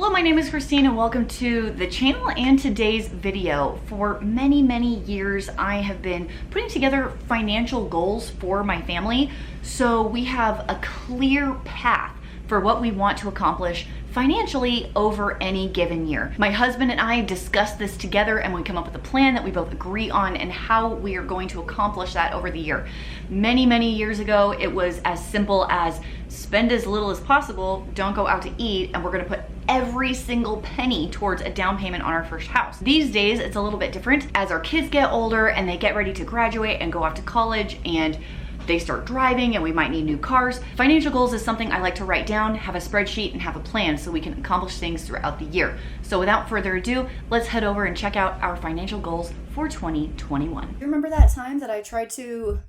Hello, my name is Christine and welcome to the channel and today's video. For many years, I have been putting together financial goals for my family so we have a clear path for what we want to accomplish financially over any given year. My husband and I discuss this together and we come up with a plan that we both agree on and how we are going to accomplish that over the year. Many years ago, it was as simple as spend as little as possible, don't go out to eat, and we're gonna put every single penny towards a down payment on our first house. These days, it's a little bit different. As our kids get older and they get ready to graduate and go off to college and they start driving and we might need new cars. Financial goals is something I like to write down, have a spreadsheet, and have a plan so we can accomplish things throughout the year. So without further ado, let's head over and check out our financial goals for 2021. You remember that time that I tried to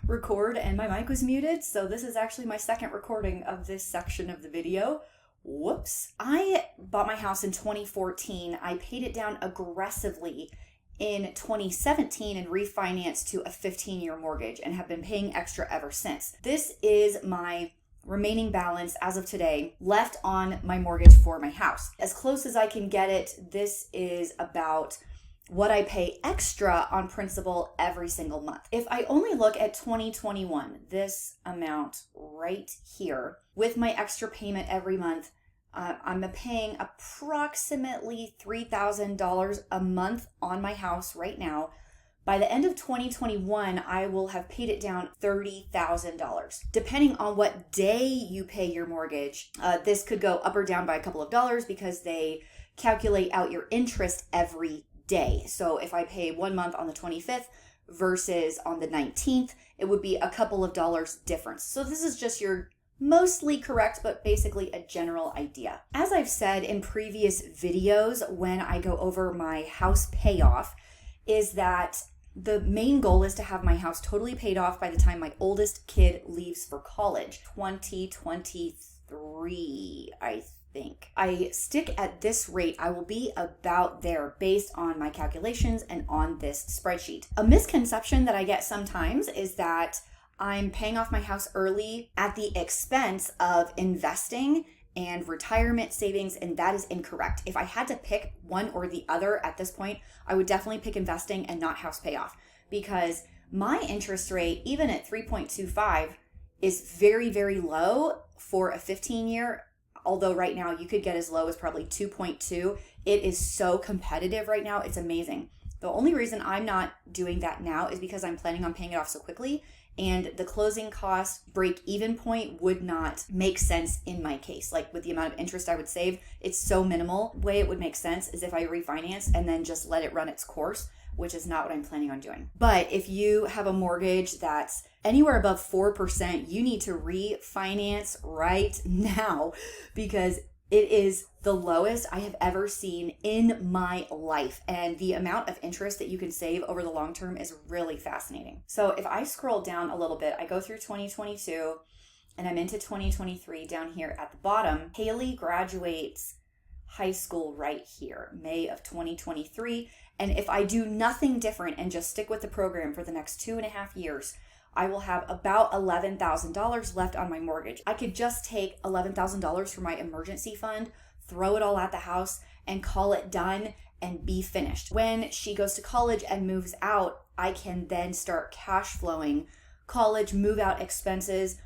record and my mic was muted? So this is actually my second recording of this section of the video. Whoops. I bought my house in 2014. I paid it down aggressively in 2017 and refinanced to a 15-year mortgage and have been paying extra ever since. This is my remaining balance as of today left on my mortgage for my house. As close as I can get it, this is about what I pay extra on principal every single month. If I only look at 2021, this amount right here, with my extra payment every month, I'm paying approximately $3,000 a month on my house right now. By the end of 2021, I will have paid it down $30,000. Depending on what day you pay your mortgage, this could go up or down by a couple of dollars because they calculate out your interest every day. So if I pay 1 month on the 25th versus on the 19th, it would be a couple of dollars difference. So this is just your mostly correct, but basically a general idea. As I've said in previous videos when I go over my house payoff, is that the main goal is to have my house totally paid off by the time my oldest kid leaves for college, 2023, I think. I stick at this rate, I will be about there based on my calculations and on this spreadsheet. A misconception that I get sometimes is that I'm paying off my house early at the expense of investing and retirement savings, and that is incorrect. If I had to pick one or the other at this point, I would definitely pick investing and not house payoff, because my interest rate, even at 3.25, is very low for a 15-year, although right now you could get as low as probably 2.2. It is so competitive right now, it's amazing. The only reason I'm not doing that now is because I'm planning on paying it off so quickly, and the closing cost break-even point would not make sense in my case. Like with the amount of interest I would save, it's so minimal. The way it would make sense is if I refinance and then just let it run its course, which is not what I'm planning on doing. But if you have a mortgage that's anywhere above 4%, you need to refinance right now because it is the lowest I have ever seen in my life. And the amount of interest that you can save over the long term is really fascinating. So if I scroll down a little bit, I go through 2022 and I'm into 2023 down here at the bottom. Haley graduates high school right here, May of 2023. And if I do nothing different and just stick with the program for the next 2.5 years, I will have about $11,000 left on my mortgage. I could just take $11,000 from my emergency fund, throw it all at the house, and call it done and be finished. When she goes to college and moves out, I can then start cash flowing college move out expenses.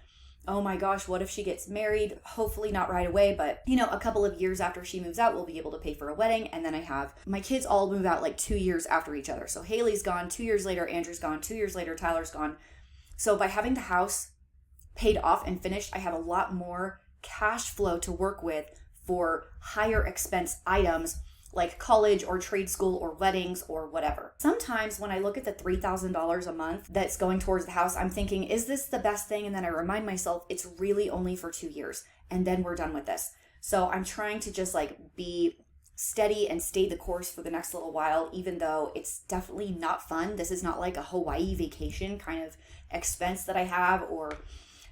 Oh my gosh, what if she gets married? Hopefully not right away, but a couple of years after she moves out, we'll be able to pay for a wedding. And then I have my kids all move out like 2 years after each other. So Haley's gone, 2 years later, Andrew's gone, 2 years later, Tyler's gone. So by having the house paid off and finished, I have a lot more cash flow to work with for higher expense items like college or trade school or weddings or whatever. Sometimes when I look at the $3,000 a month that's going towards the house, I'm thinking, is this the best thing? And then I remind myself it's really only for 2 years and then we're done with this. So I'm trying to just be steady and stay the course for the next little while, even though it's definitely not fun. This is not like a Hawaii vacation kind of expense that I have, or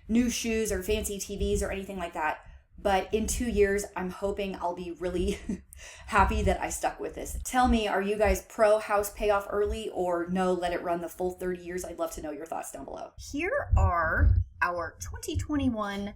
new shoes or fancy TVs or anything like that. But in 2 years, I'm hoping I'll be really happy that I stuck with this. Tell me, are you guys pro house payoff early or no, let it run the full 30 years? I'd love to know your thoughts down below. Here are our 2021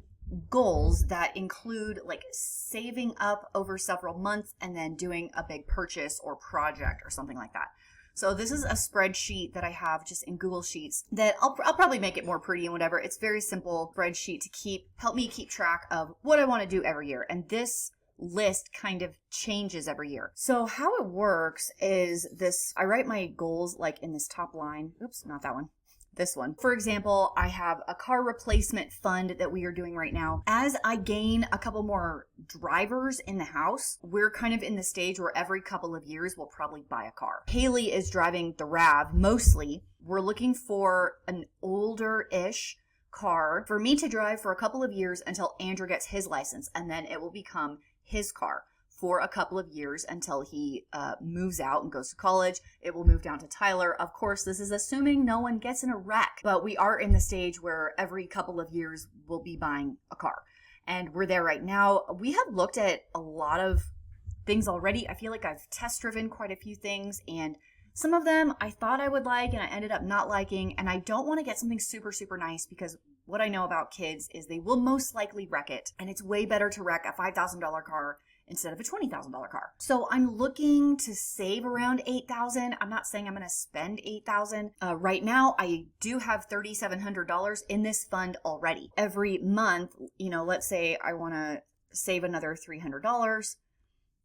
goals that include like saving up over several months and then doing a big purchase or project or something like that. So this is a spreadsheet that I have just in Google Sheets that I'll probably make it more pretty and whatever. It's very simple spreadsheet to help me keep track of what I want to do every year. And this list kind of changes every year. So how it works is this, I write my goals like in this top line. Oops, not that one. This one. For example, I have a car replacement fund that we are doing right now. As I gain a couple more drivers in the house, we're kind of in the stage where every couple of years we'll probably buy a car. Haley is driving the RAV mostly. We're looking for an older-ish car for me to drive for a couple of years until Andrew gets his license, and then it will become his car for a couple of years until he moves out and goes to college. It will move down to Tyler. Of course, this is assuming no one gets in a wreck, but we are in the stage where every couple of years we'll be buying a car. And we're there right now. We have looked at a lot of things already. I feel like I've test driven quite a few things, and some of them I thought I would like and I ended up not liking. And I don't want to get something super, super nice because what I know about kids is they will most likely wreck it. And it's way better to wreck a $5,000 car instead of a $20,000 car. So I'm looking to save around $8,000. I'm not saying I'm going to spend $8,000. Right now, I do have $3,700 in this fund already. Every month, let's say I want to save another $300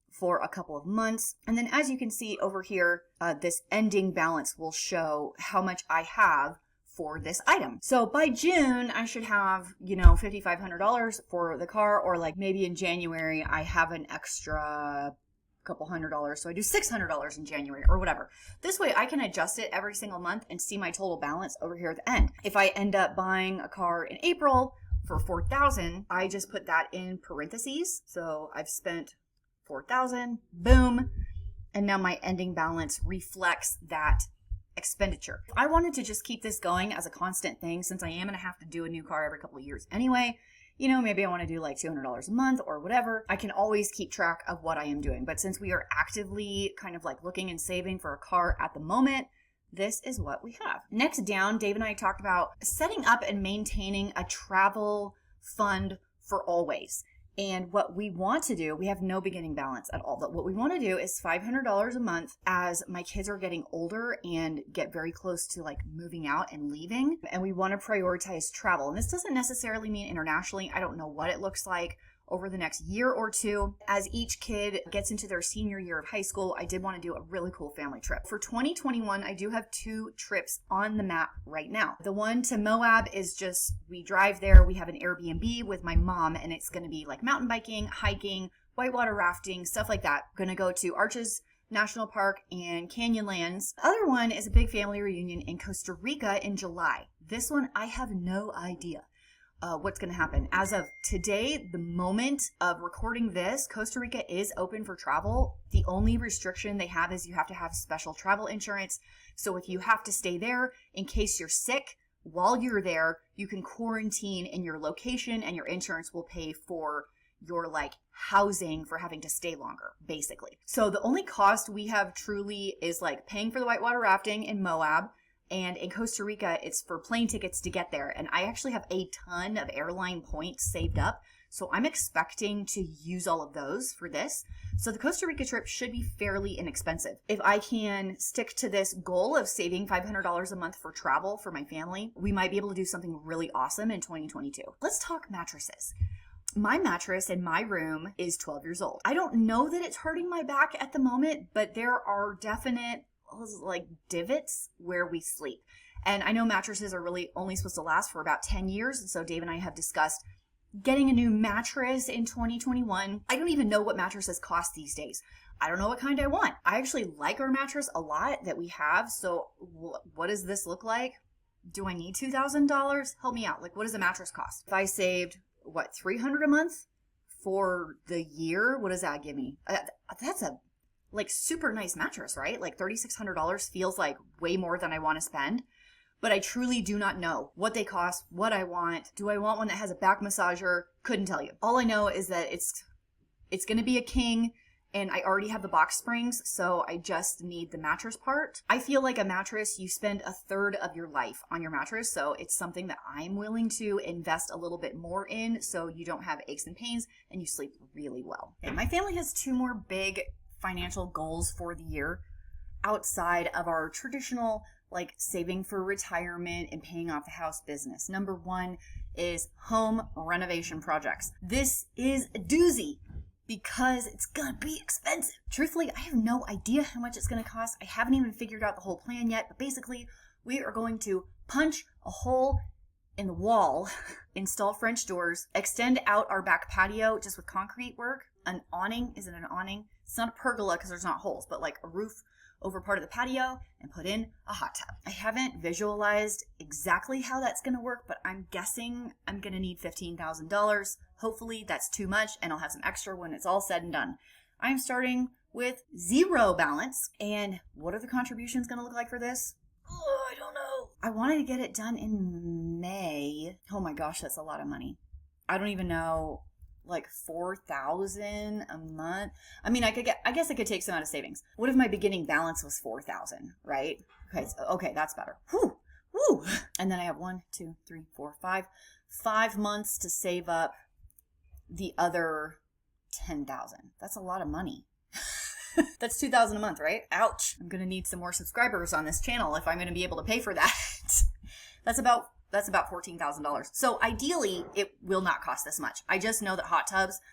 for a couple of months. And then as you can see over here, this ending balance will show how much I have for this item. So by June, I should have, $5,500 for the car, or like maybe in January, I have an extra couple $100. So I do $600 in January or whatever. This way I can adjust it every single month and see my total balance over here at the end. If I end up buying a car in April for $4,000, I just put that in parentheses. So I've spent $4,000, boom. And now my ending balance reflects that expenditure. I wanted to just keep this going as a constant thing since I am going to have to do a new car every couple of years anyway. Maybe I want to do like $200 a month or whatever. I can always keep track of what I am doing. But since we are actively kind of like looking and saving for a car at the moment, this is what we have. Next down, Dave and I talked about setting up and maintaining a travel fund for always. And what we want to do, we have no beginning balance at all, but what we want to do is $500 a month as my kids are getting older and get very close to like moving out and leaving. And we want to prioritize travel. And this doesn't necessarily mean internationally. I don't know what it looks like over the next year or two. As each kid gets into their senior year of high school, I did want to do a really cool family trip. For 2021, I do have 2 trips on the map right now. The one to Moab is just, we drive there, we have an Airbnb with my mom, and it's going to be like mountain biking, hiking, whitewater rafting, stuff like that. Going to go to Arches National Park and Canyonlands. The other one is a big family reunion in Costa Rica in July. This one, I have no idea what's going to happen. As of today, the moment of recording this, Costa Rica is open for travel. The only restriction they have is you have to have special travel insurance. So if you have to stay there in case you're sick while you're there, you can quarantine in your location and your insurance will pay for your like housing for having to stay longer, basically. So the only cost we have truly is like paying for the whitewater rafting in Moab. And in Costa Rica, it's for plane tickets to get there. And I actually have a ton of airline points saved up. So I'm expecting to use all of those for this. So the Costa Rica trip should be fairly inexpensive. If I can stick to this goal of saving $500 a month for travel for my family, we might be able to do something really awesome in 2022. Let's talk mattresses. My mattress in my room is 12 years old. I don't know that it's hurting my back at the moment, but there are definite like divots where we sleep. And I know mattresses are really only supposed to last for about 10 years. And so Dave and I have discussed getting a new mattress in 2021. I don't even know what mattresses cost these days. I don't know what kind I want. I actually like our mattress a lot that we have. So what does this look like? Do I need $2,000? Help me out. Like, what does a mattress cost? If I saved $300 a month for the year, what does that give me? That's a like super nice mattress, right? Like $3,600 feels like way more than I want to spend, but I truly do not know what they cost, what I want. Do I want one that has a back massager? Couldn't tell you. All I know is that it's going to be a king and I already have the box springs, so I just need the mattress part. I feel like a mattress, you spend a third of your life on your mattress, so it's something that I'm willing to invest a little bit more in so you don't have aches and pains and you sleep really well. Okay, my family has 2 more big financial goals for the year outside of our traditional like saving for retirement and paying off the house business. Number 1 is home renovation projects. This is a doozy because it's gonna be expensive. Truthfully, I have no idea how much it's gonna cost. I haven't even figured out the whole plan yet, but basically we are going to punch a hole in the wall, install French doors, extend out our back patio just with concrete work, an awning. Is it an awning? It's not a pergola because there's not holes, but like a roof over part of the patio, and put in a hot tub. I haven't visualized exactly how that's going to work, but I'm guessing I'm going to need $15,000. Hopefully that's too much and I'll have some extra when it's all said and done. I'm starting with 0 balance. And what are the contributions going to look like for this? Oh, I don't know. I wanted to get it done in May. Oh my gosh, that's a lot of money. I don't even know. Like $4,000 a month. I mean, I guess I could take some out of savings. What if my beginning balance was $4,000, right? Okay, that's better. Whew. Woo. And then I have 5 months to save up the other 10,000. That's a lot of money. That's $2,000 a month, right? Ouch. I'm going to need some more subscribers on this channel if I'm going to be able to pay for that. That's about $14,000. So ideally, it will not cost this much. I just know that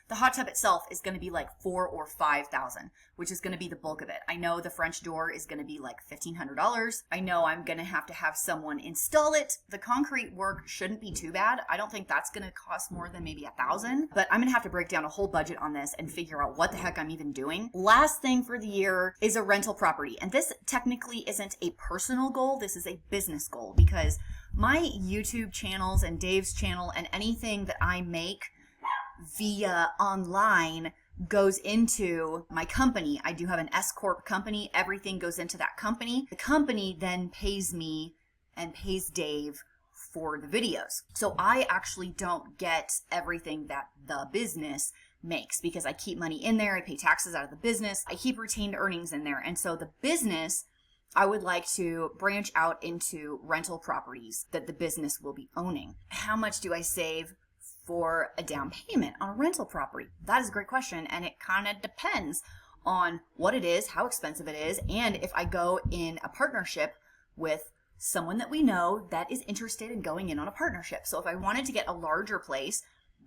the hot tub itself is going to be like $4,000 or $5,000, which is going to be the bulk of it. I know the French door is going to be like $1,500. I know I'm going to have someone install it. The concrete work shouldn't be too bad. I don't think that's going to cost more than maybe $1,000, but I'm going to have to break down a whole budget on this and figure out what the heck I'm even doing. Last thing for the year is a rental property. And this technically isn't a personal goal. This is a business goal because my YouTube channels and Dave's channel and anything that I make via online goes into my company. I do have an S Corp company. Everything goes into that company. The company then pays me and pays Dave for the videos. So I actually don't get everything that the business makes because I keep money in there. I pay taxes out of the business. I keep retained earnings in there. And so the business, I would like to branch out into rental properties that the business will be owning. How much do I save for a down payment on a rental property? That is a great question, and it kind of depends on what it is, how expensive it is, and if I go in a partnership with someone that we know that is interested in going in on a partnership. So if I wanted to get a larger place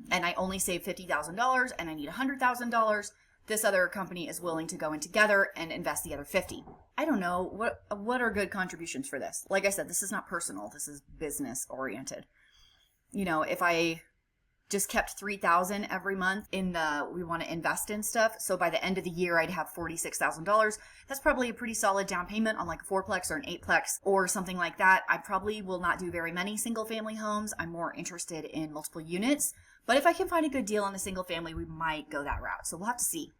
and I only save $50,000 and I need $100,000, this other company is willing to go in together and invest the other 50. I don't know. What are good contributions for this? Like I said, this is not personal. This is business oriented. You know, if I just kept $3,000 every month we want to invest in stuff. So by the end of the year, I'd have $46,000. That's probably a pretty solid down payment on like a 4-plex or an 8-plex or something like that. I probably will not do very many single family homes. I'm more interested in multiple units. But if I can find a good deal on a single family, we might go that route. So we'll have to see.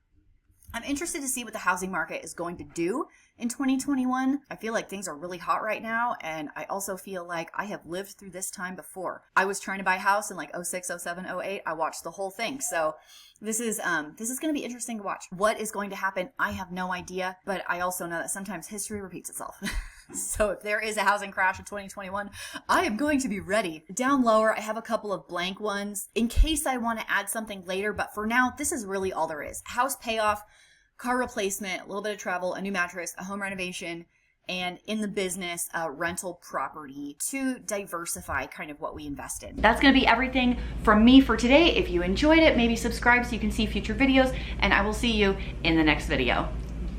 I'm interested to see what the housing market is going to do in 2021. I feel like things are really hot right now, and I also feel like I have lived through this time before. I was trying to buy a house in like 06, 07, 08. I watched the whole thing. So this is going to be interesting to watch. What is going to happen? I have no idea, but I also know that sometimes history repeats itself. So if there is a housing crash in 2021, I am going to be ready. Down lower, I have a couple of blank ones in case I want to add something later. But for now, this is really all there is. House payoff, car replacement, a little bit of travel, a new mattress, a home renovation, and in the business, a rental property to diversify kind of what we invest in. That's going to be everything from me for today. If you enjoyed it, maybe subscribe so you can see future videos, and I will see you in the next video.